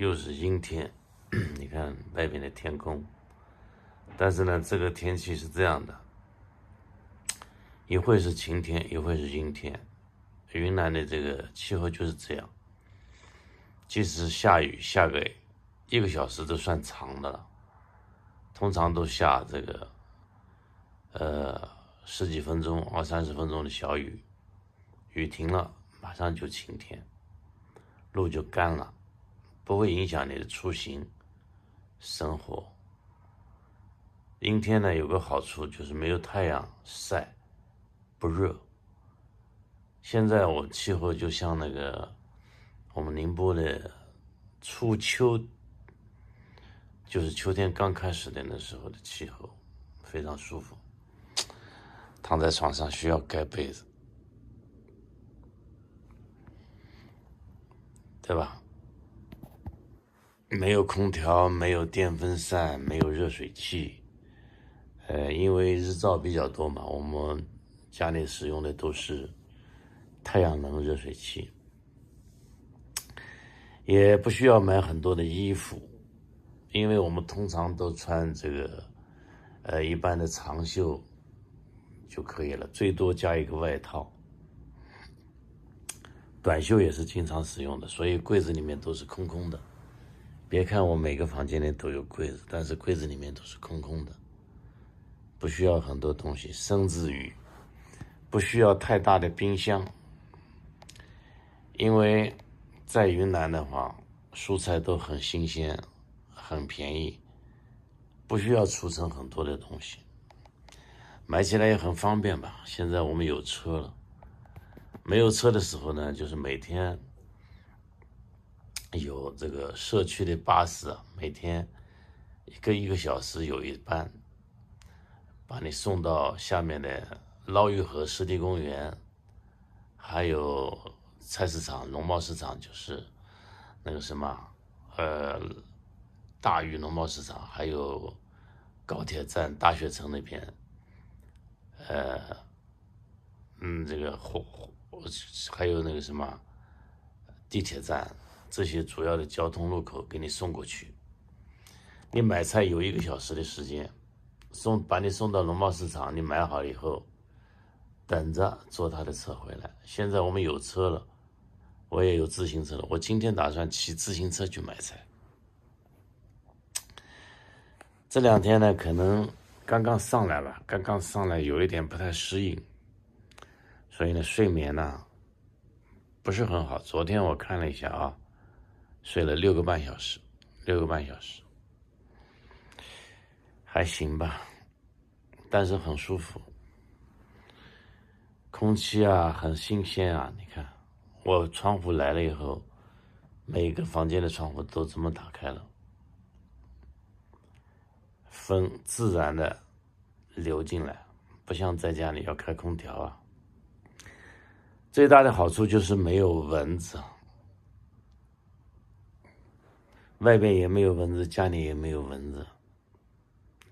又是阴天，你看外边的天空。但是呢，这个天气是这样的，一会是晴天，一会是阴天。云南的这个气候就是这样，即使下雨下个1个小时都算长的了，通常都下这个10几分钟、20-30分钟的小雨，雨停了马上就晴天，路就干了，不会影响你的出行生活。阴天呢有个好处就是没有太阳晒，不热。现在我气候就像那个我们宁波的初秋，就是秋天刚开始的那时候的气候，非常舒服，躺在床上需要盖被子，对吧？没有空调，没有电风扇，没有热水器。因为日照比较多嘛，我们家里使用的都是太阳能热水器，也不需要买很多的衣服，因为我们通常都穿这个一般的长袖就可以了，最多加一个外套。短袖也是经常使用的，所以柜子里面都是空空的。别看我每个房间里都有柜子，但是柜子里面都是空空的，不需要很多东西，甚至于不需要太大的冰箱，因为在云南的话，蔬菜都很新鲜，很便宜，不需要储存很多的东西，买起来也很方便吧。现在我们有车了，没有车的时候呢，就是每天有这个社区的巴士啊，每天一个小时有一班，把你送到下面的捞玉河湿地公园，还有菜市场、农贸市场，就是那个什么，大峪农贸市场，还有高铁站大学城那边，这个还有那个什么地铁站，这些主要的交通路口给你送过去。你买菜有1个小时的时间，把你送到农贸市场，你买好以后，等着坐他的车回来。现在我们有车了，我也有自行车了，我今天打算骑自行车去买菜。这2天呢，可能刚刚上来吧，刚刚上来有一点不太适应，所以呢，睡眠呢不是很好。昨天我看了一下啊，睡了6个半小时，6个半小时，还行吧，但是很舒服，空气啊很新鲜啊。你看，我窗户来了以后，每个房间的窗户都这么打开了，风自然的流进来，不像在家里要开空调啊。最大的好处就是没有蚊子，外边也没有蚊子，家里也没有蚊子，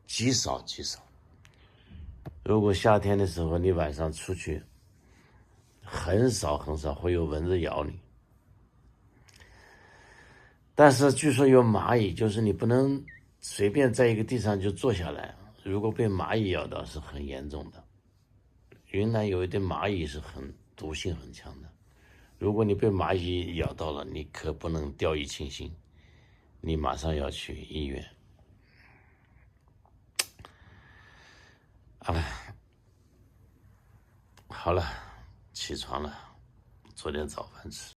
极少极少。如果夏天的时候你晚上出去，很少很少会有蚊子咬你。但是据说有蚂蚁，就是你不能随便在一个地上就坐下来，如果被蚂蚁咬到是很严重的。云南有一点蚂蚁是毒性很强的，如果你被蚂蚁咬到了，你可不能掉以轻心，你马上要去医院。好了，起床了，做点早饭吃。